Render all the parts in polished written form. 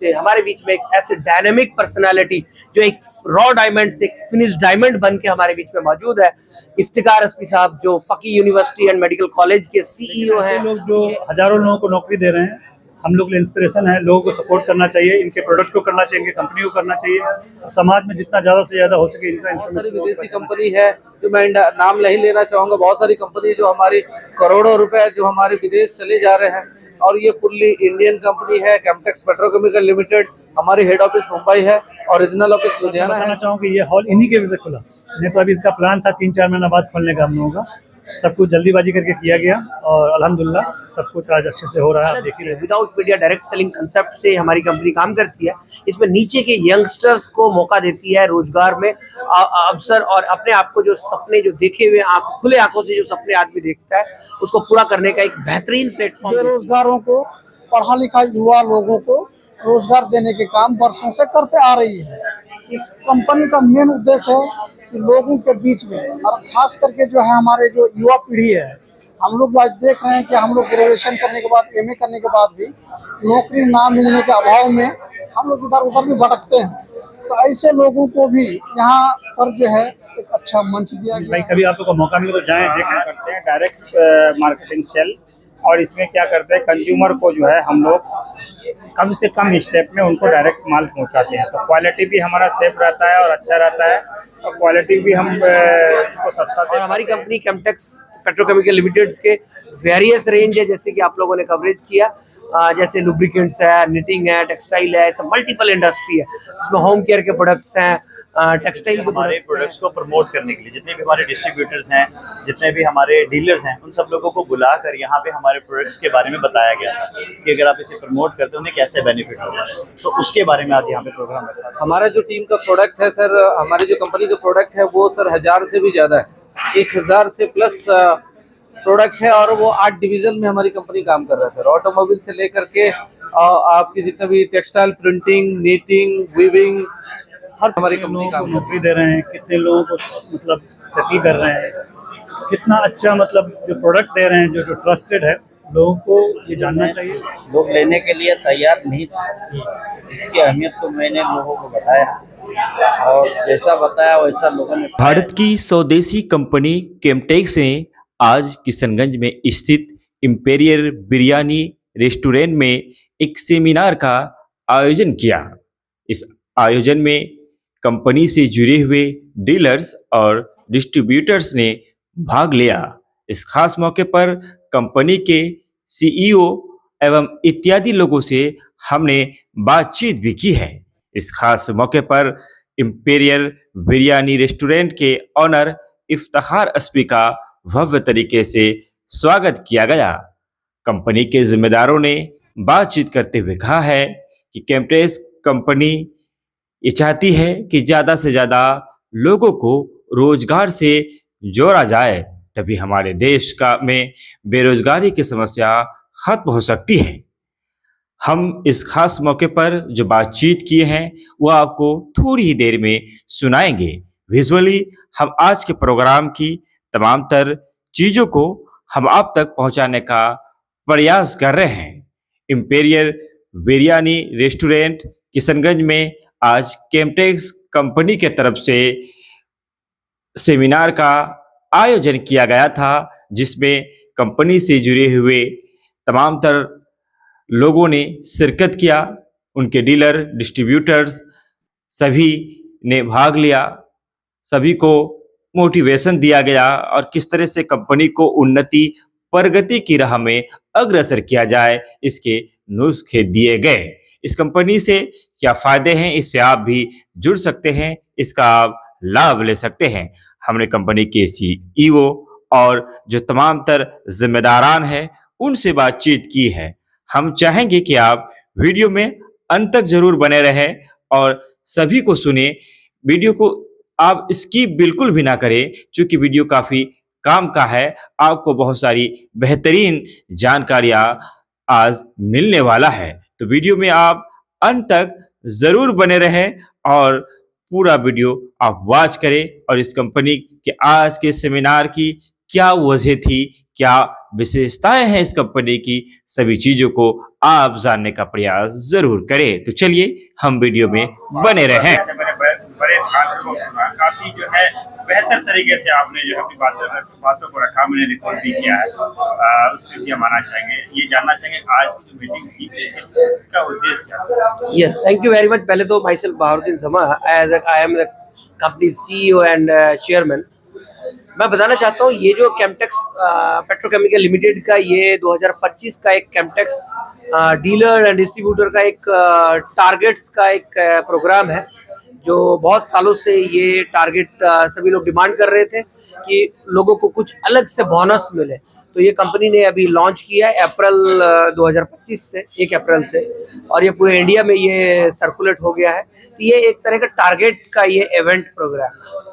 से हमारे बीच में एक ऐसे डायनेमिक पर्सनालिटी जो एक रॉ डायमंड से एक फिनिश डायमंड बन के हमारे बीच में मौजूद है, इफ्तिकार अस्मी साहब जो फकी यूनिवर्सिटी एंड मेडिकल कॉलेज के सीईओ हैं। लोग जो हजारों लोगों को नौकरी दे रहे हैं, हम लोग के लिए इंस्पिरेशन है। लोगों को सपोर्ट करना चाहिए, इनके प्रोडक्ट को करना चाहिए, इनके कंपनी को करना चाहिए। समाज में जितना ज़्यादा से ज़्यादा हो सके इनका। बहुत सारी विदेशी कंपनी है जो मैं नाम नहीं लेना चाहूँगा, बहुत सारी कंपनी जो हमारी करोड़ों रुपए जो हमारे विदेश चले जा रहे हैं, और ये फुल्ली इंडियन कंपनी है। कैम्टेक्स पेट्रोकेमिकल लिमिटेड, हमारी हेड ऑफिस मुंबई है, ओरिजिनल ऑफिस लुधियाना है। बताना चाहूँ कि ये हॉल इन्हीं के वजह से खुला, नहीं तो अभी इसका प्लान था 3-4 महीना बाद खोलने का हम लोगों का। सब कुछ जल्दीबाजी करके किया गया और अल्हम्दुलिल्लाह सब कुछ आज अच्छे से हो रहा है। आप देखिए, without media direct selling concept से हमारी कंपनी काम करती है। इसमें नीचे के यंगस्टर्स को मौका देती है रोजगार में अवसर, और अपने आप को जो सपने जो देखे हुए खुले आंखों से जो सपने आदमी देखता है उसको पूरा करने का एक बेहतरीन प्लेटफॉर्म। बेरोजगारों को, पढ़ा लिखा युवा लोगों को रोजगार देने के काम वर्षों से करते आ रही है। इस कंपनी का मेन उद्देश्य है कि लोगों के बीच में, और खास करके जो है हमारे जो युवा पीढ़ी है, हम लोग आज देख रहे हैं कि हम लोग ग्रेजुएशन करने के बाद, एमए करने के बाद भी नौकरी ना मिलने के अभाव में हम लोग इधर उधर भी भटकते हैं। तो ऐसे लोगों को भी यहाँ पर जो है एक अच्छा मंच दिया गया। भाई कभी आप लोग को मौका मिले तो जाएं, देखें। करते हैं डायरेक्ट मार्केटिंग सेल, और इसमें क्या करते हैं, कंज्यूमर को जो है हम लोग कम से कम स्टेप में उनको डायरेक्ट माल पहुंचाते हैं। तो क्वालिटी भी हमारा सेफ रहता है और अच्छा रहता है, और क्वालिटी भी हम उसको सस्ता देते हैं। और हमारी कंपनी कैम्टेक्स पेट्रोकेमिकल लिमिटेड के वेरियस रेंज है, जैसे कि आप लोगों ने कवरेज किया, जैसे लुब्रिकेंट्स है, निटिंग है, टेक्सटाइल है, मल्टीपल इंडस्ट्री है। इसमें होम केयर के प्रोडक्ट्स हैं, टेक्सटाइल के हमारे प्रोडक्ट्स को प्रमोट करने के लिए जितने भी हमारे डिस्ट्रीब्यूटर्स हैं, जितने भी हमारे डीलर्स हैं, उन सब लोगों को बुलाकर यहाँ पे हमारे प्रोडक्ट्स के बारे में बताया गया था कि अगर आप इसे प्रमोट करते हो उन्हें कैसे बेनिफिट होगा। तो उसके बारे में आज यहाँ पे प्रोग्राम रखा है। हमारा जो टीम का प्रोडक्ट है सर, हमारी जो कंपनी का प्रोडक्ट है वो सर 1000 से भी ज़्यादा है, 1000 से प्लस प्रोडक्ट है, और वो 8 डिवीजन में हमारी कंपनी काम कर रहा है सर। ऑटोमोबाइल से लेकर के आपकी जितने भी टेक्सटाइल, प्रिंटिंग, नीटिंग, वीविंग, हर हमारी कंपनी काम नौकरी दे रहे हैं, कितने लोगों को मतलब सेटल कर रहे हैं, कितना अच्छा मतलब जो प्रोडक्ट दे रहे हैं, जो ट्रस्टेड है, लोगों को ये जानना चाहिए। लोग लेने के लिए तैयार नहीं थे, इसकी अहमियत तो मैंने लोगों को बताया, और जैसा बताया वैसा लोगों ने। भारत की स्वदेशी कंपनी कैम्टेक्स ने आज किशनगंज में स्थित इंपीरियल बिरयानी रेस्टोरेंट में एक सेमिनार का आयोजन किया। इस आयोजन में कंपनी से जुड़े हुए डीलर्स और डिस्ट्रीब्यूटर्स ने भाग लिया। इस खास मौके पर कंपनी के सीईओ एवं इत्यादि लोगों से हमने बातचीत भी की है। इस खास मौके पर इंपीरियल बिरयानी रेस्टोरेंट के ऑनर इफ्तिकार अस्मी का भव्य तरीके से स्वागत किया गया। कंपनी के जिम्मेदारों ने बातचीत करते हुए कहा है कि कैम्टेक्स कंपनी ये चाहती है कि ज़्यादा से ज़्यादा लोगों को रोजगार से जोड़ा जाए, तभी हमारे देश में बेरोजगारी की समस्या खत्म हो सकती है। हम इस खास मौके पर जो बातचीत किए हैं वो आपको थोड़ी ही देर में सुनाएंगे। विजुअली हम आज के प्रोग्राम की तमाम तर चीज़ों को हम आप तक पहुंचाने का प्रयास कर रहे हैं। इंपीरियल बिरयानी रेस्टोरेंट किशनगंज में आज कैम्टेक्स कंपनी के तरफ से सेमिनार का आयोजन किया गया था, जिसमें कंपनी से जुड़े हुए तमाम तर लोगों ने शिरकत किया। उनके डीलर, डिस्ट्रीब्यूटर्स सभी ने भाग लिया। सभी को मोटिवेशन दिया गया और किस तरह से कंपनी को उन्नति प्रगति की राह में अग्रसर किया जाए, इसके नुस्खे दिए गए। इस कंपनी से क्या फ़ायदे हैं, इससे आप भी जुड़ सकते हैं, इसका आप लाभ ले सकते हैं। हमने कंपनी के सीईओ और जो तमाम तर जिम्मेदारान हैं उनसे बातचीत की है। हम चाहेंगे कि आप वीडियो में अंत तक जरूर बने रहें और सभी को सुने। वीडियो को आप स्किप बिल्कुल भी ना करें, क्योंकि वीडियो काफ़ी काम का है। आपको बहुत सारी बेहतरीन जानकारियाँ आज मिलने वाला है, तो वीडियो में आप अंत तक ज़रूर बने रहें और पूरा वीडियो आप वॉच करें। और इस कंपनी के आज के सेमिनार की क्या वजह थी, क्या विशेषताएं हैं इस कंपनी की, सभी चीजों को आप जानने का प्रयास जरूर करें। तो चलिए हम वीडियो में बने रहें। बड़े ध्यानपूर्वक सुना, काफी जो है बेहतर तरीके से आपने जो है अपनी बातों को रखा, मैंने रिकॉर्ड भी किया है, उस पर भी हम आना चाहेंगे। ये जानना चाहेंगे आज की जो मीटिंग थी इसका उद्देश्य क्या? Yes, thank you very much. पहले तो माई सेल्फ बहारुद्दीन समा, I am the company CEO and chairman. मैं बताना चाहता हूँ ये जो कैम्पटेक्स पेट्रोकेमिकल लिमिटेड का ये 2025 का एक कैम्पटेक्स डीलर एंड डिस्ट्रीब्यूटर का एक टारगेट्स का एक प्रोग्राम है, जो बहुत सालों से ये टारगेट सभी लोग डिमांड कर रहे थे कि लोगों को कुछ अलग से बोनस मिले। तो ये कंपनी ने अभी लॉन्च किया है अप्रैल 2025 से, 1 अप्रैल से, और ये पूरे इंडिया में ये सर्कुलेट हो गया है। तो ये एक तरह का टारगेट का ये इवेंट प्रोग्राम है।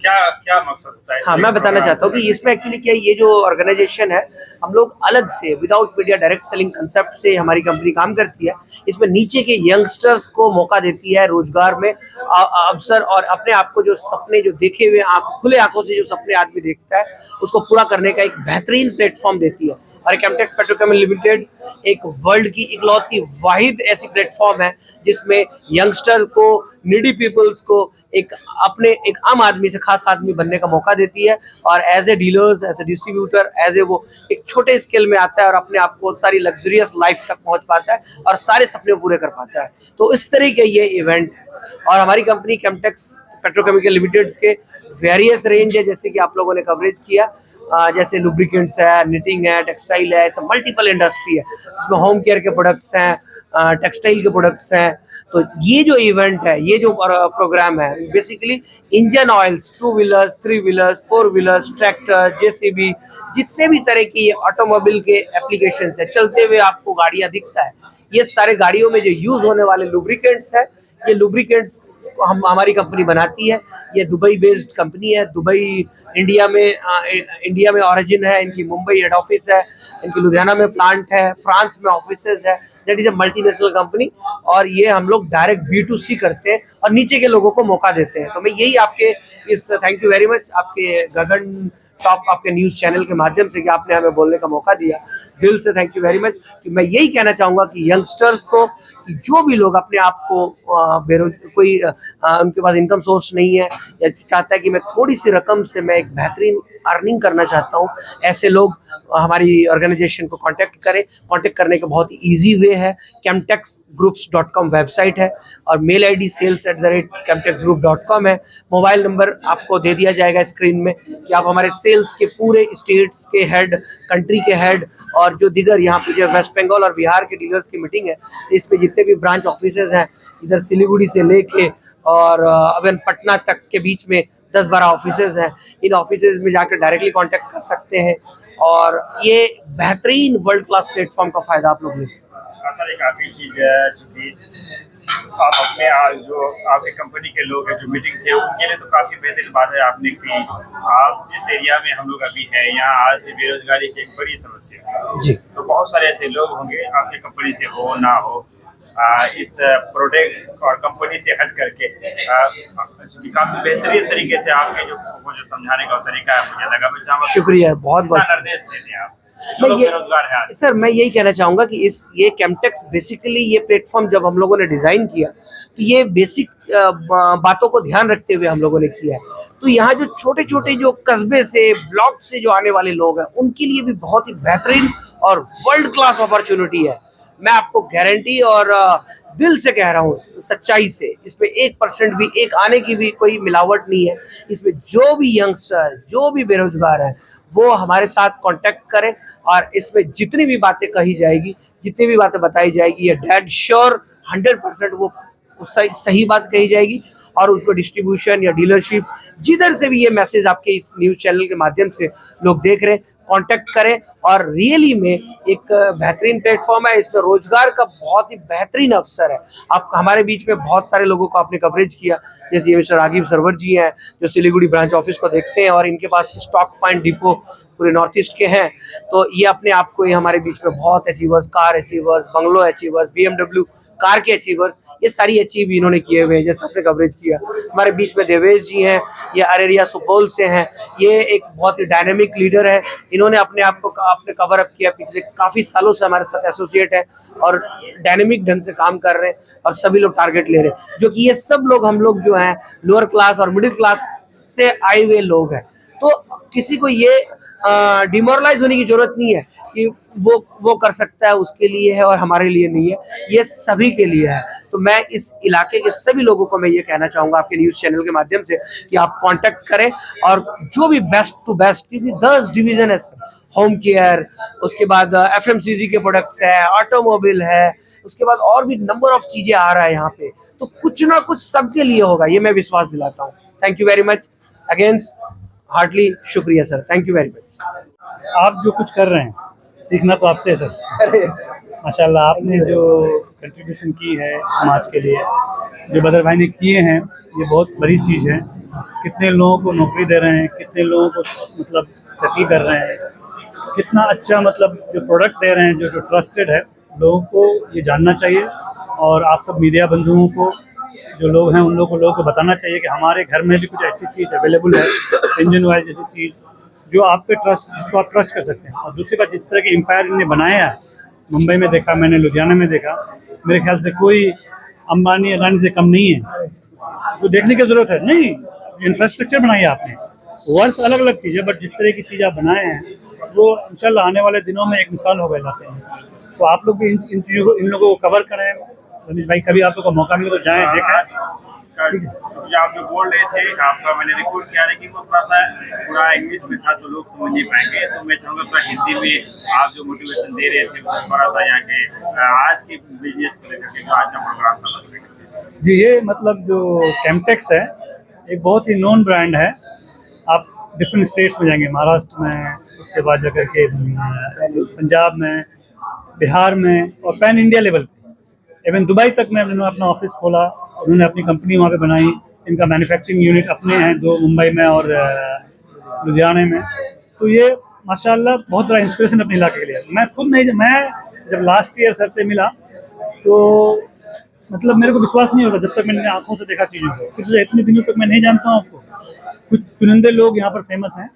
क्या क्या मकसद होता है? हाँ, मैं बताना चाहता हूँ कि इसमें एक्चुअली क्या है, ये जो ऑर्गेनाइजेशन है, हम लोग अलग से without media direct selling concept से हमारी कंपनी काम करती है। इसमें नीचे के यंगस्टर्स को मौका देती है रोजगार में अवसर, और अपने आप को जो सपने जो देखे हुए खुले आंखों से जो सपने आदमी देखता है उसको पूरा करने का एक बेहतरीन प्लेटफॉर्म देती है। और कैम्पटेक्स पेट्रोकेमिकल लिमिटेड एक वर्ल्ड की इकलौती वाहिद ऐसी प्लेटफॉर्म है जिसमें यंगस्टर को, नीडी पीपल्स को एक आम आदमी से खास आदमी बनने का मौका देती है, और as a dealers, as a distributor, as a वो एक छोटे स्केल में आता है और अपने आप को सारी लग्जरियस लाइफ तक पहुंच पाता है और सारे सपने पूरे कर पाता है। तो इस तरह के ये इवेंट है। और हमारी कंपनी कैम्पटेक्स पेट्रोकेमिकल लिमिटेड के वेरियस रेंज है, जैसे कि आप लोगों ने कवरेज किया, जैसे लुब्रिकेंट्स है, निटिंग है, टेक्सटाइल है, मल्टीपल इंडस्ट्री है, उसमें होम केयर के प्रोडक्ट्स हैं, टेक्सटाइल के प्रोडक्ट्स हैं। तो ये जो इवेंट है, ये जो प्रोग्राम है, basically engine oils, 2 wheelers, 3 wheelers, 4 wheelers, tractor, JCB, जितने भी तरह की ऑटोमोबाइल के एप्लीकेशंस है, चलते हुए आपको गाड़ियां दिखता है, ये सारे गाड़ियों में जो यूज होने वाले लुब्रिकेंट्स है, ये लुब्रिकेंट्स हमारी कंपनी बनाती है। ये दुबई बेस्ड कंपनी है। दुबई इंडिया में ऑरिजिन है इनकी, मुंबई हेड ऑफिस है इनकी, लुधियाना में प्लांट है, फ्रांस में ऑफिसेज है। That is a multinational company, और ये हम लोग डायरेक्ट B2C करते हैं और नीचे के लोगों को मौका देते हैं। तो मैं यही आपके थैंक यू वेरी मच आपके गगन टॉप आपके न्यूज चैनल के माध्यम से कि आपने हमें बोलने का मौका दिया, दिल से थैंक यू वेरी मच। कि मैं यही कहना चाहूँगा कि यंगस्टर्स को, कि जो भी लोग अपने आप को कोई उनके पास इनकम सोर्स नहीं है या चाहता है कि मैं थोड़ी सी रकम से मैं एक बेहतरीन अर्निंग करना चाहता हूँ, ऐसे लोग हमारी ऑर्गेनाइजेशन को कांटेक्ट करें। कांटेक्ट करने का बहुत इजी वे है, camtexgroups.com वेबसाइट है, और मेल ID sales@camtexgroup.com है। मोबाइल नंबर आपको दे दिया जाएगा स्क्रीन में कि आप हमारे सेल्स के पूरे स्टेट्स के हेड, कंट्री के हेड, और जो दीगर यहाँ पे जो वेस्ट बंगाल और बिहार के डीलर्स की मीटिंग है, इसमें जितने भी ब्रांच ऑफिसेज हैं, इधर सिलीगुड़ी से लेके और अभी पटना तक के बीच में 10-12 ऑफिसेज हैं। इन ऑफिसेज में जाकर डायरेक्टली कांटेक्ट कर सकते हैं, और ये बेहतरीन वर्ल्ड क्लास प्लेटफॉर्म का फायदा आप लोग ले सकते हैं। सर, एक आखिरी चीज है, चूंकि आप अपने जो आपकी कंपनी के लोग हैं जो मीटिंग थे, उनके लिए तो काफी बेहतरीन बात है आपने की। आप जिस एरिया में हम लोग अभी हैं, यहाँ आज बेरोजगारी की एक बड़ी समस्या है जी। तो बहुत सारे ऐसे लोग होंगे आपकी कंपनी से हो ना हो, इस प्रोडक्ट और कंपनी से हट करके काफी बेहतरीन तरीके से आपके जो समझाने का तरीका है, मुझे लगा। मैं चाहूँगा शुक्रिया, बहुत बहुत निर्देश देते हैं आप जो लोग बेरोजगार हैं आज। सर, मैं यही कहना चाहूँगा कि ये कैम्पटेक्स बेसिकली ये प्लेटफॉर्म जब हम लोगों ने डिज़ाइन किया तो ये बेसिक बातों को ध्यान रखते हुए हम लोगों ने किया है। तो यहाँ जो छोटे छोटे जो कस्बे से, ब्लॉक से जो आने वाले लोग हैं, उनके लिए भी बहुत ही बेहतरीन और वर्ल्ड क्लास अपॉर्चुनिटी है। मैं आपको गारंटी और दिल से कह रहा हूँ, सच्चाई से, इसमें 1% भी, एक आने की भी कोई मिलावट नहीं है। इसमें जो भी यंगस्टर, जो भी बेरोजगार है, वो हमारे साथ कांटेक्ट करें, और इसमें जितनी भी बातें कही जाएगी, जितनी भी बातें बताई जाएगी, ये डेड श्योर 100% वो सही बात कही जाएगी, और उसको डिस्ट्रीब्यूशन या डीलरशिप, जिधर से भी ये मैसेज आपके इस न्यूज़ चैनल के माध्यम से लोग देख रहे हैं, कांटेक्ट करें। और रियली में एक बेहतरीन प्लेटफॉर्म है, इसमें रोजगार का बहुत ही बेहतरीन अवसर है। आप हमारे बीच में बहुत सारे लोगों को आपने कवरेज किया, जैसे ये मिस्टर राघव सरवर जी हैं जो सिलीगुड़ी ब्रांच ऑफिस को देखते हैं, और इनके पास स्टॉक पॉइंट डिपो पूरे नॉर्थ ईस्ट के हैं। तो ये अपने आप को, ये हमारे बीच में बहुत achievers, car achievers, bungalow achievers, BMW car के अचीवर्स, ये सारी अचीव इन्होंने किए हुए हैं, जैसे आपने कवरेज किया। हमारे बीच में देवेश जी हैं, ये अरेरिया सुपौल से हैं, ये एक बहुत ही डायनेमिक लीडर है। इन्होंने अपने आप को आपने कवर अप किया, पिछले काफ़ी सालों से हमारे साथ एसोसिएट है और डायनेमिक ढंग से काम कर रहे हैं और सभी लोग टारगेट ले रहे हैं, जो कि ये सब लोग हम लोग जो हैं लोअर क्लास और मिडिल क्लास से आए हुए लोग हैं। तो किसी को ये डिमोरलाइज होने की जरूरत नहीं है कि वो कर सकता है, उसके लिए है और हमारे लिए नहीं है, ये सभी के लिए है। तो मैं इस इलाके के सभी लोगों को मैं ये कहना चाहूँगा आपके न्यूज़ चैनल के माध्यम से कि आप कांटेक्ट करें और जो भी बेस्ट टू बेस्ट, क्योंकि 10 डिवीज़न है, होम केयर, उसके बाद FMCG के प्रोडक्ट्स है, ऑटोमोबाइल है, उसके बाद और भी नंबर ऑफ चीज़ें आ रहा है यहाँ पे, तो कुछ ना कुछ सबके लिए होगा, ये मैं विश्वास दिलाता हूँ। Thank you very much again, heartly शुक्रिया sir, thank you very much. आप जो कुछ कर रहे हैं सीखना तो आपसे है सर। माशाल्लाह, आपने जो कंट्रीब्यूशन की है समाज के लिए, जो बदर भाई ने किए हैं, ये बहुत बड़ी चीज़ है। कितने लोगों को नौकरी दे रहे हैं, कितने लोगों को मतलब सेटल कर रहे हैं, कितना अच्छा मतलब जो प्रोडक्ट दे रहे हैं, जो ट्रस्टेड है, लोगों को ये जानना चाहिए। और आप सब मीडिया बंधुओं को, जो लोग हैं, उन लोगों को बताना चाहिए कि हमारे घर में भी कुछ ऐसी चीज़ अवेलेबल है, इंजन ऑयल जैसी चीज़, जो आप पे जिसको आप ट्रस्ट कर सकते हैं। और दूसरी बात, जिस तरह के एम्पायर इन्होंने बनाया है, मुंबई में देखा मैंने, लुधियाना में देखा, मेरे ख्याल से कोई अंबानी अडानी से कम नहीं है। तो देखने की ज़रूरत है, नहीं इंफ्रास्ट्रक्चर बनाई आपने, वर्क अलग अलग चीज़ है, बट जिस तरह की चीज़ आप बनाए हैं वो इंशाल्लाह आने वाले दिनों में एक मिसाल होगा इलाके में। तो आप लोग भी इन चीज़ों को, इन लोगों को कवर करें। रमेश भाई, कभी आप लोग को मौका मिले तो जाएँ, देखें। ठीक है, जो आप जो बोल रहे थे, आपका मैंने रिकॉर्ड किया है कि वो थोड़ा सा पूरा इंग्लिश में था तो लोग समझ नहीं पाएंगे, तो मैं चाहूँगा थोड़ा हिंदी में आप जो मोटिवेशन दे रहे थे वो थोड़ा सा यहाँ के आज के बिजनेस को लेकर के, जो आज का प्रोग्राम था जी, ये मतलब जो कैम्पटेक्स है एक बहुत ही नोन ब्रांड है। आप डिफरेंट स्टेट्स में जाएंगे, महाराष्ट्र में, उसके बाद जाकर के पंजाब में, बिहार में, और पैन इंडिया लेवल पे, इवन दुबई तक में उन्होंने अपना ऑफिस खोला, उन्होंने अपनी कंपनी वहाँ पे बनाई। इनका मैन्युफैक्चरिंग यूनिट अपने हैं, 2 मुंबई में और लुधियाना में। तो ये माशाल्लाह बहुत बड़ा इंस्पिरेशन अपने इलाके के लिए। मैं खुद नहीं, मैं जब लास्ट ईयर सर से मिला तो मतलब मेरे को विश्वास नहीं होता जब तक मैंने आंखों से देखा चीज़ों को। पिछले इतने दिनों तक मैं नहीं जानता हूँ आपको। कुछ चुनिंदे लोग यहाँ पर फेमस हैं,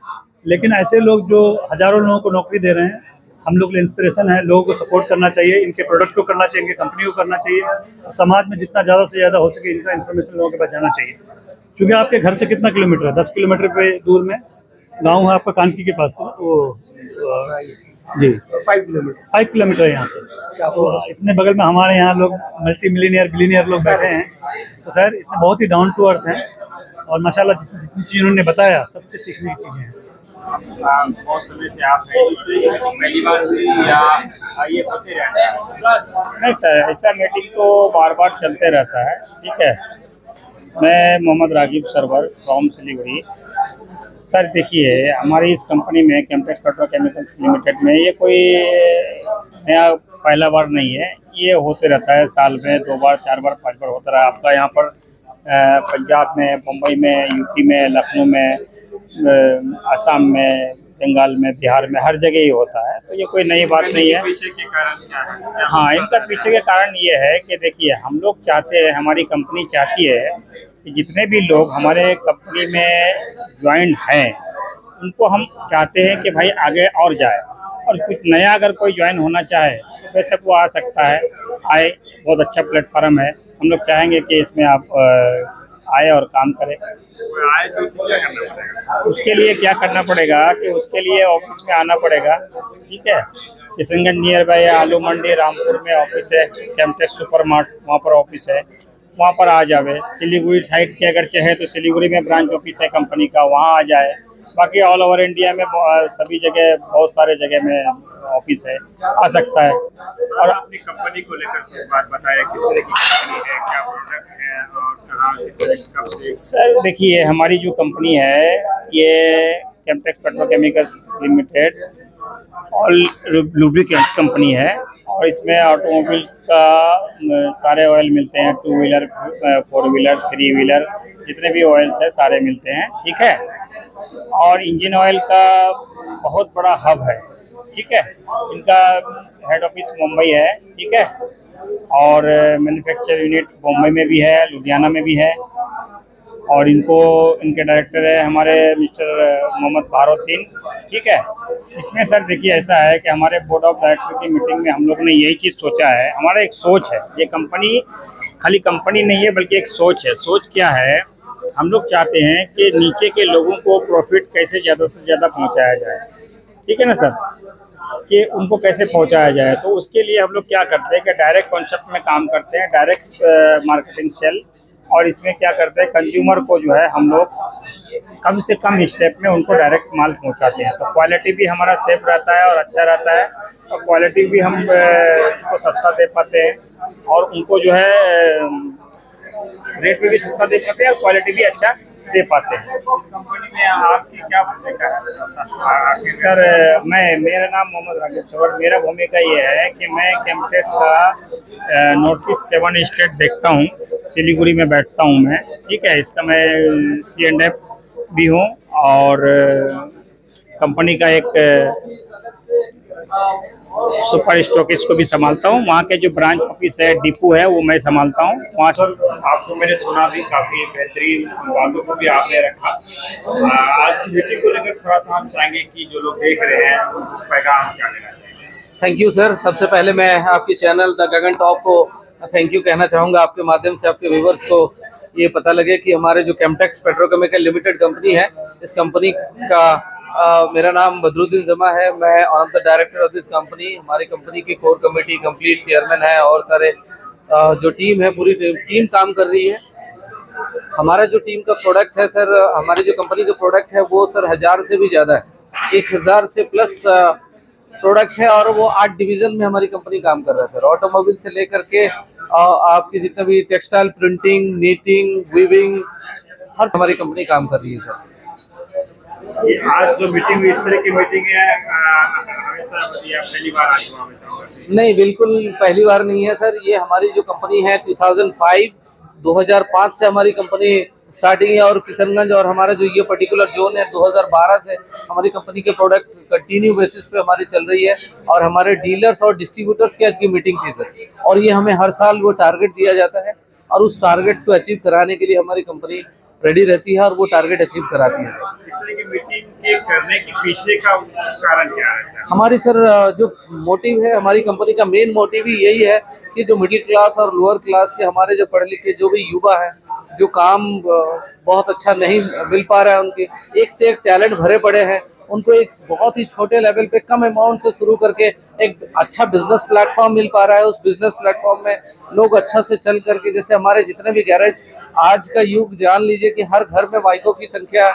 लेकिन ऐसे लोग जो हज़ारों लोगों को नौकरी दे रहे हैं, हम लोग के लिए इंस्पिरेशन है। लोगों को सपोर्ट करना चाहिए, इनके प्रोडक्ट को करना चाहिए, इनकी कंपनी को करना चाहिए। समाज में जितना ज़्यादा से ज़्यादा हो सके इनका इन्फॉर्मेशन लोगों के पास जाना चाहिए। क्योंकि आपके घर से कितना किलोमीटर है, 10 किलोमीटर पे दूर में गांव है आपका, कानकी के पास है वो जी 5 किलोमीटर है यहाँ से। तो इतने बगल में हमारे यहाँ लोग मल्टी मिलीनियर बिलीनियर लोग बैठे हैं। तो खैर इतने बहुत ही डाउन टू अर्थ हैं और माशाल्लाह जितनी चीज़ उन्होंने बताया सबसे सीखने की चीज़ें हैं। बहुत समय से आप हैं, इस तरीके की पहली बार हुई या ये होते रहते हैं? नहीं सर, ऐसा मीटिंग तो बार बार चलते रहता है। ठीक है, मैं मोहम्मद रागिब सरवर फ्रॉम सिलीगुड़ी। सर देखिए, हमारी इस कंपनी में कैम्पटेक्स पेट्रोकेमिकल्स लिमिटेड में ये कोई नया पहला बार नहीं है, ये होते रहता है साल में 2 बार 4 बार 5 बार होता रहा। आपका यहाँ पर पंजाब में, मुंबई में, यूपी में, लखनऊ में, असम में, बंगाल में, बिहार में, हर जगह ही होता है। तो ये कोई नई बात नहीं है। पीछे के कारण क्या है? हाँ, इनका पीछे के कारण ये है कि देखिए, हम लोग चाहते हैं, हमारी कंपनी चाहती है कि जितने भी लोग हमारे कंपनी में ज्वाइन हैं उनको हम चाहते हैं कि भाई आगे और जाए, और कुछ नया अगर कोई ज्वाइन होना चाहे तो बेशक वो आ सकता है, आए। बहुत अच्छा प्लेटफॉर्म है, हम लोग चाहेंगे कि इसमें आप आए और काम करें। आए तो क्या करना पड़ेगा? उसके लिए क्या करना पड़ेगा कि उसके लिए ऑफिस में आना पड़ेगा। ठीक है, किशनगंज नियर बाय आलू मंडी रामपुर में ऑफिस है, कैम्पटेक्स सुपर मार्ट वहाँ पर ऑफिस है, वहाँ पर आ जावे। सिलीगुड़ी साइड के अगर चाहे तो सिलीगुड़ी में ब्रांच ऑफिस है कंपनी का, वहाँ आ जाए। बाकी ऑल ओवर इंडिया में सभी जगह, बहुत सारे जगह में ऑफिस है, आ सकता है। और अपनी कंपनी को लेकर कुछ बात बताया, किस तरह की कंपनी है, क्या प्रोडक्ट है और कहाँ, कब से? सर देखिए, हमारी जो कंपनी है ये Camptex Petrochemicals Limited all lubricants company है, और इसमें ऑटोमोबाइल का सारे ऑयल मिलते हैं, 2 व्हीलर, 4 व्हीलर, 3 व्हीलर, जितने भी ऑयल्स है सारे मिलते हैं। ठीक है, और इंजन ऑयल का बहुत बड़ा हब है। ठीक है, इनका हेड ऑफिस मुंबई है। ठीक है, और मैन्युफैक्चर यूनिट बॉम्बे में भी है, लुधियाना में भी है। और इनके डायरेक्टर है हमारे मिस्टर मोहम्मद बारोद्दीन। ठीक है, इसमें सर देखिए ऐसा है कि हमारे बोर्ड ऑफ डायरेक्टर की मीटिंग में हम लोग ने यही चीज़ सोचा है। हमारा एक सोच है, ये कंपनी खाली कंपनी नहीं है बल्कि एक सोच है। सोच क्या है, हम लोग चाहते हैं कि नीचे के लोगों को प्रॉफिट कैसे ज़्यादा से ज़्यादा पहुंचाया जाए। ठीक है ना सर, कि उनको कैसे पहुंचाया जाए। तो उसके लिए हम लोग क्या करते हैं कि डायरेक्ट कॉन्सेप्ट में काम करते हैं, डायरेक्ट मार्केटिंग सेल। और इसमें क्या करते हैं, कंज्यूमर को जो है हम लोग कम से कम स्टेप में उनको डायरेक्ट माल पहुंचाते हैं। तो क्वालिटी भी हमारा सेफ रहता है और अच्छा रहता है, और क्वालिटी भी हम उसको सस्ता दे पाते हैं, और उनको जो है रेट में भी सस्ता दे पाते हैं और क्वालिटी भी अच्छा दे पाते हैं। इस कंपनी में आपकी क्या भूमिका है सर? मेरा नाम मोहम्मद रागिब सवर। मेरा भूमिका ये है कि मैं कैम्पटेक्स का नॉर्थ ईस्ट 7 स्टेट देखता हूँ। सिलीगुड़ी में बैठता हूँ मैं। ठीक है, इसका मैं C&F भी हूँ, और कंपनी का एक सुपर स्टॉकिस्ट को भी संभालता हूँ। वहाँ के जो ब्रांच ऑफिस है, डिपो है, वो मैं संभालता हूँ वहाँ। सर आपको मैंने सुना भी काफ़ी बेहतरीन बातों को भी आपने रखा। आज की मीटिंग को लेकर थोड़ा सा हम चाहेंगे कि जो लोग देख रहे हैं उनको पैगाम क्या देना चाहिए। Thank you sir. सबसे पहले मैं आपकी चैनल द गगन टॉप को थैंक यू कहना चाहूँगा। आपके माध्यम से आपके व्यूवर्स को ये पता लगे कि हमारे जो कैम्पटेक्स पेट्रोकेमिकल लिमिटेड कंपनी है, इस कंपनी का मेरा नाम बदरुद्दीन जमा है। मैं one of the director of this company. हमारी कंपनी की कोर कमेटी कंप्लीट चेयरमैन है, और सारे जो टीम है, पूरी टीम काम कर रही है। हमारा जो टीम का प्रोडक्ट है सर, हमारी जो कंपनी का प्रोडक्ट है वो सर 1000 से भी ज़्यादा है। 1000 से प्लस प्रोडक्ट है, और वो 8 डिवीज़न में हमारी कंपनी काम कर रहा है सर। ऑटोमोबाइल से लेकर के आपकी जितने भी टेक्सटाइल, प्रिंटिंग, नीटिंग, वीविंग, हर हमारी कंपनी काम कर रही है सर। ये आज जो मीटिंग हुई, इस तरह की मीटिंग है हमेशा पहली बार आई हुआ? नहीं, बिल्कुल पहली बार नहीं है सर। ये हमारी जो कंपनी है 2005 से हमारी कंपनी स्टार्टिंग है, और किशनगंज और हमारा जो ये पर्टिकुलर जोन है 2012 से हमारी कंपनी के प्रोडक्ट कंटिन्यू बेसिस पे हमारी चल रही है। और हमारे डीलर्स और डिस्ट्रीब्यूटर्स की आज की मीटिंग थी सर, और ये हमें हर साल वो टारगेट दिया जाता है, और उस टारगेट्स को अचीव कराने के लिए हमारी कंपनी रेडी रहती है, और वो टारगेट अचीव कराती है सर। इस तरह की मीटिंग के करने के पीछे का कारण क्या है? हमारी सर जो मोटिव है, हमारी कंपनी का मेन मोटिव ही यही है कि जो मिडिल क्लास और लोअर क्लास के हमारे जो पढ़े लिखे जो भी युवा हैं, जो काम बहुत अच्छा नहीं मिल पा रहा है, उनके एक से एक टैलेंट भरे पड़े हैं, उनको एक बहुत ही छोटे लेवल पे कम अमाउंट से शुरू करके एक अच्छा बिजनेस प्लेटफॉर्म मिल पा रहा है। उस बिजनेस प्लेटफॉर्म में लोग अच्छा से चल करके, जैसे हमारे जितने भी गैरेज, आज का युग जान लीजिए कि हर घर में बाइकों की संख्या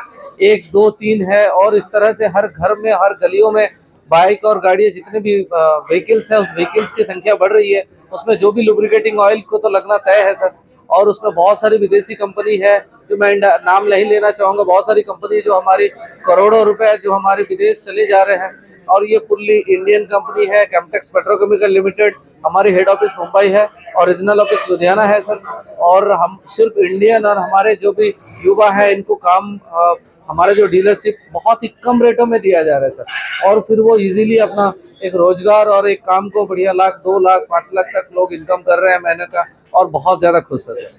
1, 2, 3 है, और इस तरह से हर घर में, हर गलियों में बाइक और गाड़ियाँ, जितने भी व्हीकल्स हैं, उस व्हीकल्स की संख्या बढ़ रही है। उसमें जो भी लुब्रिकेटिंग ऑयल को तो लगना तय है सर, और उसमें बहुत सारी विदेशी कंपनी है, जो मैं नाम नहीं लेना चाहूँगा। बहुत सारी कंपनी जो हमारी करोड़ों रुपए जो हमारे विदेश चले जा रहे हैं, और ये फुल्ली इंडियन कंपनी है। कैम्पटेक्स पेट्रोकेमिकल लिमिटेड, हमारी हेड ऑफिस मुंबई है, ओरिजिनल ऑफिस लुधियाना है सर। और हम सिर्फ इंडियन और हमारे जो भी युवा है, इनको काम हमारे जो डीलरशिप बहुत ही कम रेटों में दिया जा रहा है सर, और फिर वो इजीली अपना एक रोजगार और एक काम को बढ़िया 1 लाख, 2 लाख, 5 लाख तक लोग इनकम कर रहे हैं महीने का, और बहुत ज़्यादा खुश है सर।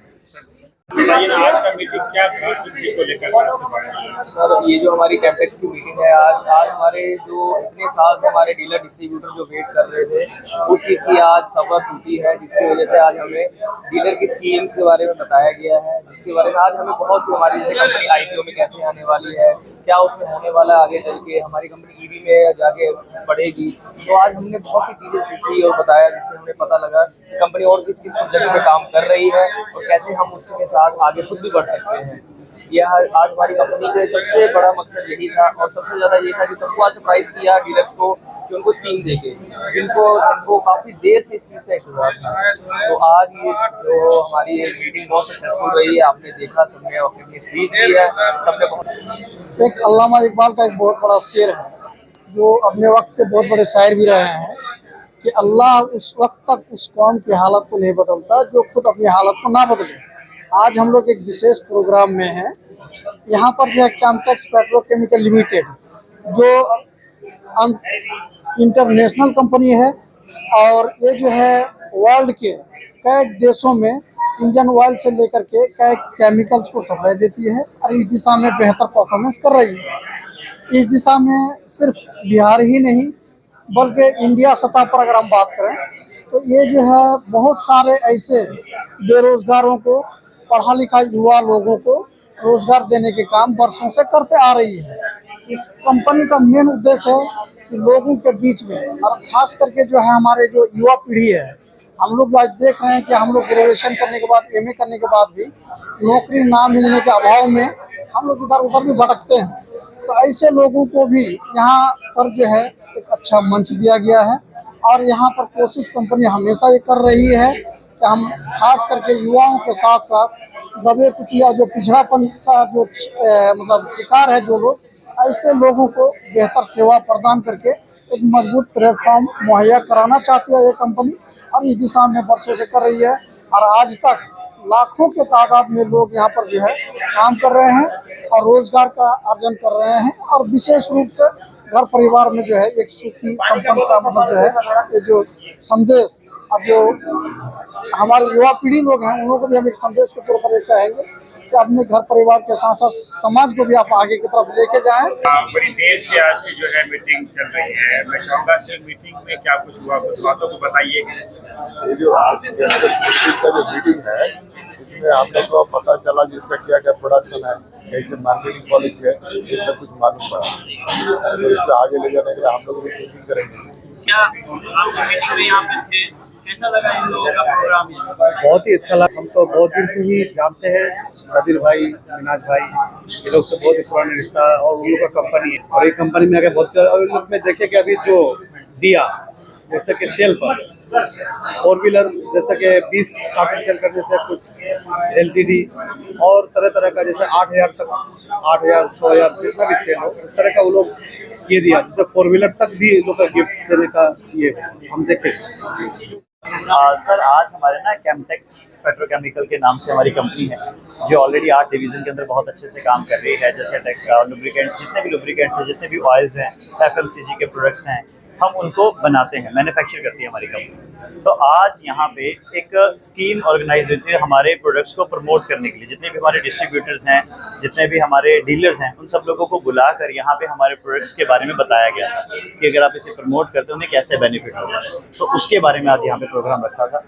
बताइए ना, आज का मीटिंग क्या था, किस चीज़ को लेकर? सर ये जो हमारी कैम्पटेक्स की मीटिंग है, आज हमारे जो इतने साल से हमारे डीलर डिस्ट्रीब्यूटर जो वेट कर रहे थे, उस चीज़ की आज सफलता टूटी है, जिसकी वजह से आज हमें डीलर की स्कीम के बारे में बताया गया है, जिसके बारे में आज हमें बहुत सी हमारी जैसे कंपनी IPO में कैसे आने वाली है, क्या उसमें होने वाला है, आगे चल के हमारी कंपनी EV में जाके बढ़ेगी। तो आज हमने बहुत सी चीज़ें सीखी और बताया, जिससे हमें पता लगा कि कंपनी और किस किस प्रोजेक्ट में काम कर रही है, और कैसे हम उसके साथ आगे खुद भी बढ़ सकते हैं। यह आज हमारी कंपनी का सबसे बड़ा मकसद यही था, और सबसे ज़्यादा ये था कि सबको आज सरप्राइज़ किया डीलर्स को, कि उनको स्कीम देके, जिनको काफ़ी देर से इस चीज़ का इंतजार था। तो आज ये जो हमारी मीटिंग बहुत सक्सेसफुल रही है, आपने देखा, सबने अपनी स्पीच दी है, सबने बहुत। एक अल्लामा इकबाल का एक बहुत बड़ा शेर है, जो अपने वक्त के बहुत बड़े शायर भी रहे हैं, कि अल्लाह उस वक्त तक उस कौम की हालत को नहीं बदलता जो खुद अपनी हालत को ना बदले। आज हम लोग एक विशेष प्रोग्राम में हैं। यहाँ पर जो है कैम्पटेक्स पेट्रोकेमिकल लिमिटेड, जो इंटरनेशनल कंपनी है, और ये जो है वर्ल्ड के कई देशों में इंजन ऑयल से लेकर के कई केमिकल्स को सप्लाई देती है और इस दिशा में बेहतर परफॉर्मेंस कर रही है। इस दिशा में सिर्फ बिहार ही नहीं बल्कि इंडिया सतह पर अगर हम बात करें तो ये जो है बहुत सारे ऐसे बेरोजगारों को, पढ़ा लिखा युवा लोगों को रोजगार देने के काम वर्षों से करते आ रही है। इस कंपनी का मेन उद्देश्य है कि लोगों के बीच में और खास करके जो है हमारे जो युवा पीढ़ी है, हम लोग आज देख रहे हैं कि हम लोग ग्रेजुएशन करने के बाद, एमए करने के बाद भी नौकरी ना मिलने के अभाव में हम लोग इधर उधर भी भटकते हैं। तो ऐसे लोगों को भी यहाँ पर जो है एक अच्छा मंच दिया गया है और यहाँ पर कोशिश कंपनी हमेशा ये कर रही है कि हम खास करके युवाओं के साथ साथ दबे कुचिया जो पिछड़ापन का जो मतलब शिकार है जो लोग, ऐसे लोगों को बेहतर सेवा प्रदान करके एक मजबूत प्लेटफॉर्म मुहैया कराना चाहती है ये कंपनी और इस दिशा में वर्षों से कर रही है। और आज तक लाखों के तादाद में लोग यहाँ पर जो है काम कर रहे हैं और रोजगार का अर्जन कर रहे हैं और विशेष रूप से घर परिवार में जो है एक सुखी संपन्न का मतलब जो है ये जो संदेश, अब जो हमारे युवा पीढ़ी लोग हैं उन लोगों को भी हम एक संदेश के तौर पर एक कहेंगे कि अपने घर परिवार के साथ साथ समाज को भी आप आगे की तरफ लेके जाएं। बड़ी देर से आज की जो है मीटिंग चल रही है, मैं चाहूँगा कि मीटिंग में क्या कुछ हुआ कुछ बातों को बताइए। ये जो आज का जो मीटिंग है इसमें हम लोग को पता चला कि इसका क्या क्या प्रोडक्शन है, कैसे मार्केटिंग पॉलिसी है, ये सब कुछ मालूम पड़ा। तो इसको आगे ले जाने के लिए हम लोग भी थिंकिंग करेंगे। क्या आप मीटिंग में यहाँ पे थे, कैसा लगा इन लोगों का प्रोग्राम? बहुत ही अच्छा लगा। हम तो बहुत दिन से ही जानते हैं नदीर भाई, मिनाज भाई, ये लोग से बहुत ही पुराना रिश्ता है और उन लोग का कंपनी है और ये कंपनी में आगे बहुत चल। और इन लोग में देखे कि अभी जो दिया जैसे कि सेल पर 4 व्हीलर जैसे कि 20 स्टार्टिंग सेल करने से कुछ LTD और तरह तरह का जैसे 8,000 तक 8,000 6,000 जितना भी सेल हो उस तरह का वो लोग ये दिया, जैसे 4 व्हीलर तक भी लोग का गिफ्ट देने का ये हम देखे। सर आज हमारे ना केमटेक्स पेट्रोकेमिकल के नाम से हमारी कंपनी है जो ऑलरेडी 8 डिवीज़न के अंदर बहुत अच्छे से काम कर रही है। जैसे लुब्रिकेंट्स, जितने भी लुब्रिकेंट्स हैं, जितने भी ऑयल्स हैं, FMCG के प्रोडक्ट्स हैं, हम उनको बनाते हैं, मैन्युफैक्चर करती है हमारी कंपनी। तो आज यहाँ पे एक स्कीम ऑर्गेनाइज हुई थी हमारे प्रोडक्ट्स को प्रमोट करने के लिए। जितने भी हमारे डिस्ट्रीब्यूटर्स हैं, जितने भी हमारे डीलर्स हैं, उन सब लोगों को बुलाकर यहाँ पे हमारे प्रोडक्ट्स के बारे में बताया गया था कि अगर आप इसे प्रमोट करते हो उन्हें कैसे बेनिफिट होगा। तो उसके बारे में आज यहाँ पे प्रोग्राम रखा था।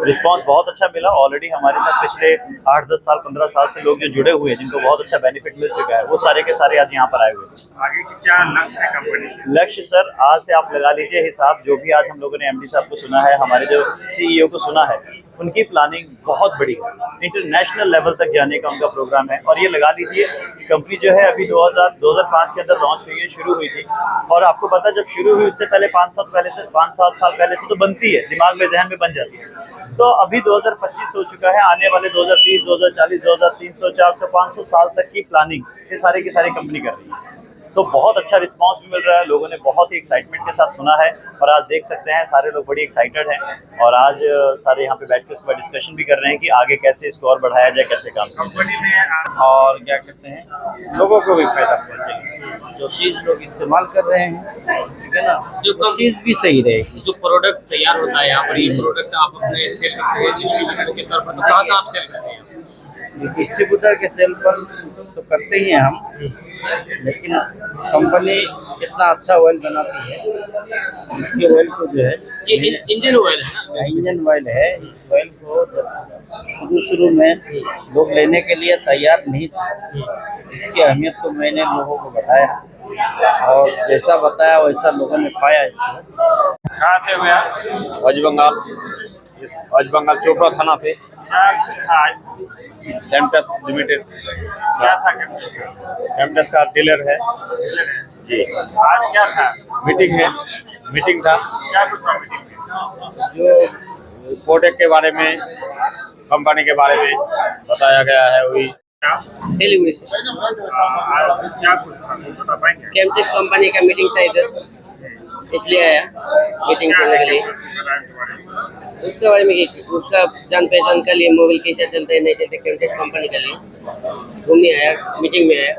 रिस्पॉन्स बहुत अच्छा मिला। ऑलरेडी हमारे साथ पिछले 8-10 साल 15 साल से लोग जो जुड़े हुए हैं, जिनको बहुत अच्छा बेनिफिट मिल चुका है, वो सारे के सारे आज यहाँ पर आए हुए हैं। आगे की क्या लक्ष्य है कंपनी? लक्ष्य सर आज से आप लगा लीजिए हिसाब, जो भी आज हम लोगों ने MD साहब को सुना है, हमारे जो CEO को सुना है, उनकी प्लानिंग बहुत बड़ी है। इंटरनेशनल लेवल तक जाने का उनका प्रोग्राम है। और ये लगा लीजिए कंपनी जो है अभी 2005 के अंदर लॉन्च हुई है, शुरू हुई थी। और आपको पता है जब शुरू हुई उससे पहले 5-7 साल पहले से तो बनती है, दिमाग में जहन में बन जाती है। तो अभी 2025 हो चुका है, आने वाले 2030, 2040, 2300, 400, 500 साल तक की प्लानिंग ये सारी की सारी कंपनी कर रही है। तो बहुत अच्छा रिस्पांस भी मिल रहा है, लोगों ने बहुत ही एक्साइटमेंट के साथ सुना है। और आज देख सकते हैं सारे लोग बड़ी एक्साइटेड हैं और आज सारे यहाँ पे बैठ के इसका डिस्कशन भी कर रहे हैं कि आगे कैसे इसको और बढ़ाया जाए, कैसे काम कंपनी में और क्या कहते हैं लोगों को भी फायदा पहुंचेगा। जो चीज़ लोग इस्तेमाल कर रहे हैं, ठीक है ना, जो चीज़ भी सही रहेगी। जो प्रोडक्ट तैयार होता है यहाँ पर, ये प्रोडक्ट आप अपने सेल करते हैं डिस्ट्रीब्यूटर के तौर पर, तो कहाँ आप सेल करते हैं? डिस्ट्रीब्यूटर के सेल पर तो करते ही हैं हम, लेकिन कंपनी इतना अच्छा ऑयल बनाती है, इसके ऑयल को जो है ये इंजन ऑयल है ना, इंजन ऑयल है। इस ऑयल को शुरू में लोग लेने के लिए तैयार नहीं थे। इसकी अहमियत को मैंने लोगों को बताया और जैसा बताया वैसा लोगों ने पाया। इसको कहाँ से हुआ? वेस्ट बंगाल चोपड़ा थाना से। कैम्पटेक्स लिमिटेड क्या था कैम्पटेक्स का डीलर है जी। आज क्या था? मीटिंग था। क्या कुछ था मीटिंग में? जो प्रोडक्ट के बारे में, कंपनी के बारे में बताया गया है वही। सिलीगुड़ी से क्या कुछ था बता पाएंगे? कैम्पटेक्स कंपनी का मीटिंग था इधर, इसलिए आया मीटिंग करने के लिए। उसके बारे में उसका जान पहचान के लिए, मोबाइल कैसे चलते हैं नहीं चलते कैम्पटेक्स कंपनी के लिए घूमने आया, मीटिंग में आया।